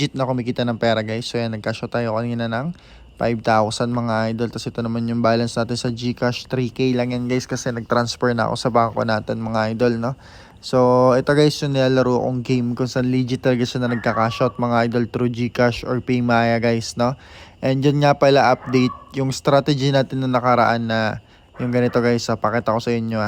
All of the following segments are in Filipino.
legit na kumikita ng pera guys. So yan, nag-cash out tayo kanina ng 5,000 mga idol. Tapos ito naman yung balance natin sa GCash. 3K lang yan guys kasi nag-transfer na ako sa bangko natin mga idol, no? So ito guys yung nilalaro kong game kung saan legit talaga siya na nagka-cash out mga idol through GCash or Paymaya guys, no? And yun nga pala update yung strategy natin na nakaraan na yung ganito guys, pakita ko sa inyo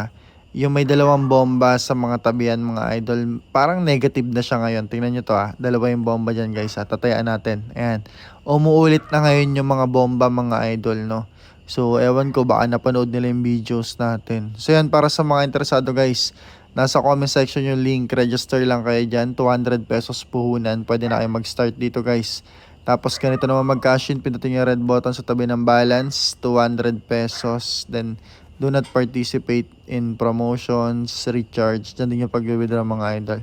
yung may dalawang bomba sa mga tabihan mga idol. Parang negative na siya ngayon. Tingnan nyo to dalawa yung bomba dyan guys Tatayaan natin. Ayan. Umuulit na ngayon yung mga bomba mga idol, no. So ewan ko baka napanood nila yung videos natin. So yan, para sa mga interesado guys, nasa comment section yung link. Register lang kayo dyan. 200 pesos puhunan. Pwede na kayo mag-start dito guys. Tapos ganito naman mag-cash in. Pindutin yung red button sa tabi ng balance. 200 pesos. Then do not participate in promotions, recharge. Diyan din yung pag-withdraw mga idol.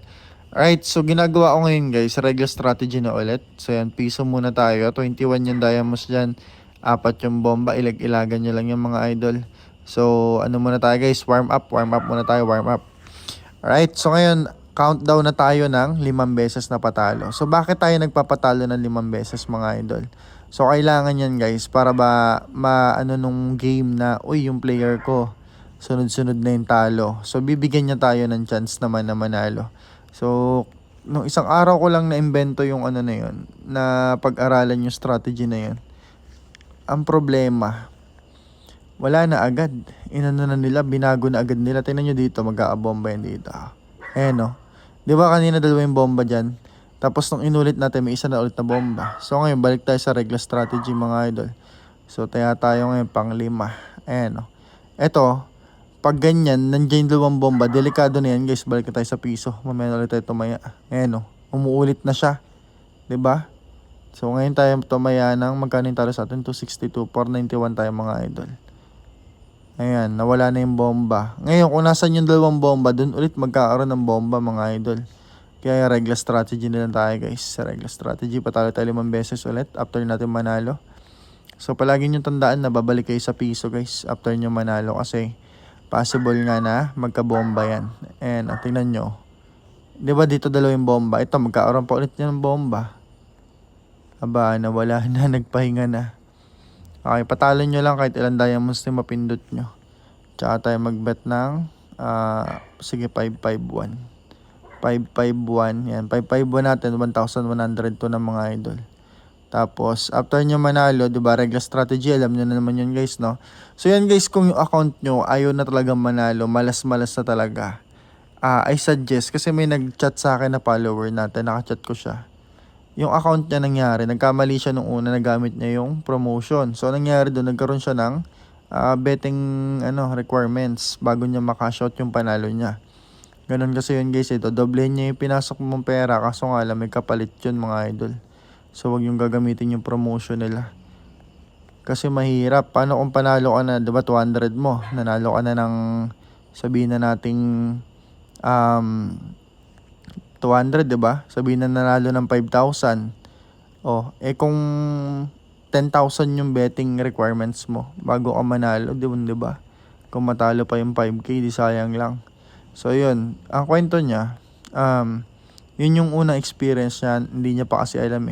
Alright, so ginagawa ko ngayon guys, regular strategy na ulit. So yan, piso muna tayo. 21 yung diamonds dyan. 4 yung bomba. Ilag-ilagan nyo lang yung mga idol. So ano muna tayo guys, warm up muna tayo, warm up. Alright, so ngayon, countdown na tayo ng 5 beses na patalo. So bakit tayo nagpapatalo ng 5 beses mga idol? So kailangan yan guys para ba maano nung game na uy yung player ko sunod-sunod na yung talo. So bibigyan niya tayo ng chance naman na manalo. So nung isang araw ko lang na-invento yung ano na yun, na pag-aralan yung strategy na yun. Ang problema, wala na agad. Inano na nila, binago na agad nila. Tingnan nyo dito, mag-aabomba yan dito. Ayan o. Di ba kanina dalawa yung bomba dyan? Tapos nung inulit natin, may isa na ulit na bomba. So ngayon, balik tayo sa regular strategy mga idol. So tayo ngayon pang 5. Ayan o. Eto, pag ganyan, nandiyan yung dalawang bomba, delikado na yan guys. Balik tayo sa piso. Mamaya ulit tayo tumaya. Ayan o. Umuulit na siya. Diba? So ngayon tayo tumaya ng magkano yung talo sa atin? 262. 491 tayo mga idol. Ayan, nawala na yung bomba. Ngayon, kung nasan yung dalawang bomba, dun ulit magkakaroon ng bomba mga idol. Kaya regular strategy na lang tayo guys. Sa regular strategy, patalo tayo 5 beses ulit after natin manalo. So palagi nyo tandaan na babalik kayo sa piso guys after nyo manalo kasi possible nga na magkabomba yan. And tingnan nyo. Diba dito dalawang bomba? Ito magkakaroon pa ulit ng bomba. Aba, nawala na, nagpahinga na. Okay, patalo nyo lang kahit ilang diamonds na mapindot nyo. Tsaka tayo magbet ng sige 551. 551. Yan, 551 natin, 1,102 ng mga idol. Tapos, after nyo manalo, diba, regular strategy, alam nyo na naman yun guys, no? So yan guys, kung yung account nyo ayaw na talaga manalo, malas-malas na talaga, I suggest, kasi may nag-chat sa akin na follower natin, nakachat ko siya. Yung account niya nangyari, nagkamali siya nung una, nagamit niya yung promotion. So, nangyari doon, nagkaroon siya ng betting requirements bago niya makash out yung panalo niya. Ganun kasi yun guys, ito doblehin niya yung pinasok mong pera kaso nga lang may kapalit yun mga idol. So wag yung gagamitin yung promotion nila. Kasi mahirap. Paano kung panalo ka na, diba 200 mo, nanalo ka na ng sabihin na nating 200, diba? Sabihin na nanalo ng 5,000. Kung 10,000 yung betting requirements mo bago ka manalo, diba? Kung matalo pa yung 5K, di sayang lang. So yun, ang kwento niya, yun yung unang experience niya, hindi niya pa kasi alam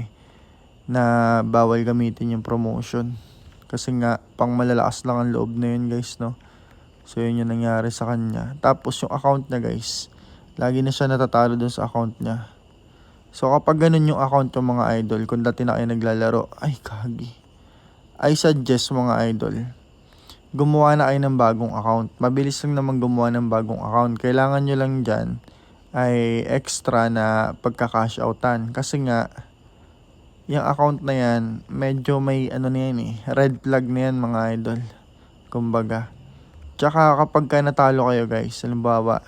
na bawal gamitin yung promotion. Kasi nga, pang malalakas lang ang loob na yun guys, no? So yun yung nangyari sa kanya. Tapos yung account niya guys, lagi na siya natatalo dun sa account niya. So kapag ganun yung account yung mga idol, kung dati na kayo naglalaro, ay kagi. I suggest mga idol, gumawa na kayo ng bagong account. Mabilis lang naman gumawa ng bagong account. Kailangan nyo lang dyan ay extra na pagka-cash outan. Kasi nga, yung account na yan, medyo may red flag na yan mga idol. Kumbaga. Tsaka kapag ka natalo kayo guys, halimbawa,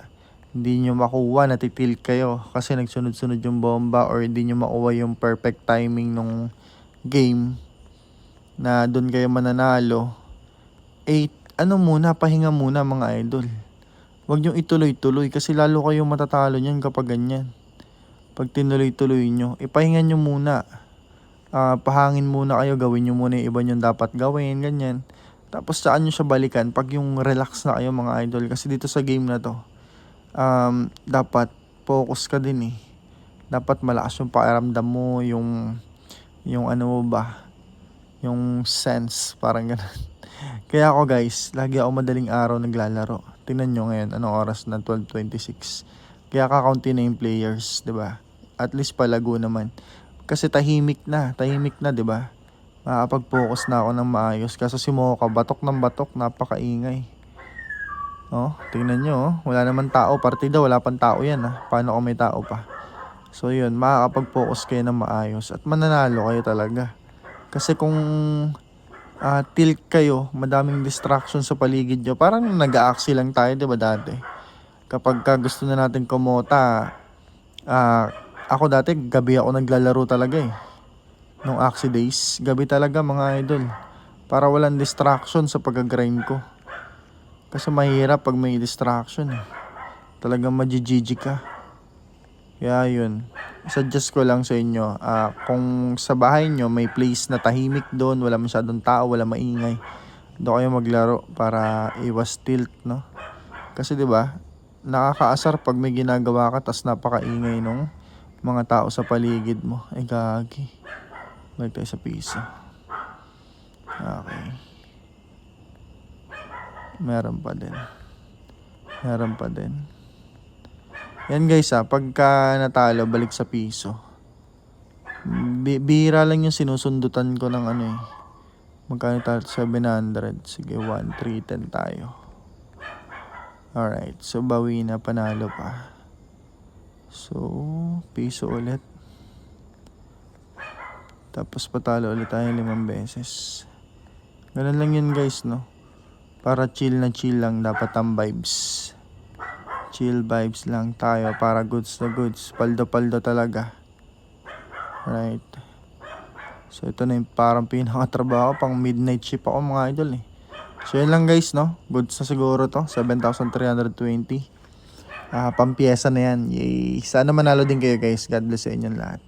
hindi nyo makuha, natitilt kayo kasi nagsunod-sunod yung bomba or hindi nyo makuha yung perfect timing nung game na doon kayo mananalo. Pahinga muna mga idol. Huwag nyo ituloy-tuloy kasi lalo kayong matatalo nyan kapag ganyan. Pag tinuloy-tuloy nyo, ipahinga nyo muna. Pahangin muna kayo, gawin nyo muna yung iba nyo dapat gawin, ganyan. Tapos saan nyo siya balikan pag yung relax na kayo mga idol. Kasi dito sa game na to, dapat focus ka din dapat malakas yung pakiramdam mo, yung ano mo ba, yung sense, parang ganun. Kaya ako guys, lagi ako madaling araw naglalaro. Tingnan nyo ngayon, anong oras na, 12:26. Kaya kakaunti na yung players, 'di ba? At least palago naman. Kasi tahimik na, 'di ba? Makakapag-focus na ako ng maayos. Kaso si Mocha, batok ng batok, napakaingay. Oh, tingnan nyo, oh. Wala naman tao. Partida, wala pang tao yan, ha. Paano kung may tao pa? So, yun, makakapag-focus kayo ng maayos. At mananalo kayo talaga. Kasi kung tilt kayo, madaming distraction sa paligid nyo. Parang nag-aaksi lang tayo, di ba dati? Kapag gusto na natin kumota, ako dati, gabi ako naglalaro talaga eh. Nung Axie days, gabi talaga mga idol. Para walang distraction sa pag-grind ko. Kasi mahirap pag may distraction eh. Talagang majijiji ka. Kaya yun, suggest ko lang sa inyo, kung sa bahay nyo may place na tahimik doon, wala masyadong tao, wala maingay, doon kayo maglaro para iwas tilt, no? Kasi 'di ba, nakakaasar pag may ginagawa ka tas napakaingay nung mga tao sa paligid mo. Ay gagi. Balik tayo sa piso. Okay. Meron pa din. Yan guys pagka natalo, balik sa piso. Bihira lang yung sinusundutan ko ng ano eh. Magkano tayo? 700. Sige, 1,310 tayo. Alright, so bawi na, panalo pa. So, piso ulit. Tapos patalo ulit tayo 5 beses. Ganun lang yun guys, no? Para chill lang dapat ang vibes. Chill vibes lang tayo para goods na goods. Paldo talaga. Right. So ito na yung parang pinakatrabaho. Pang midnight shift ako mga idol eh. So yun lang guys, no? Goods na siguro to. 7,320. Pampiyesa na yan. Yay. Sana manalo din kayo guys. God bless sa inyong lahat.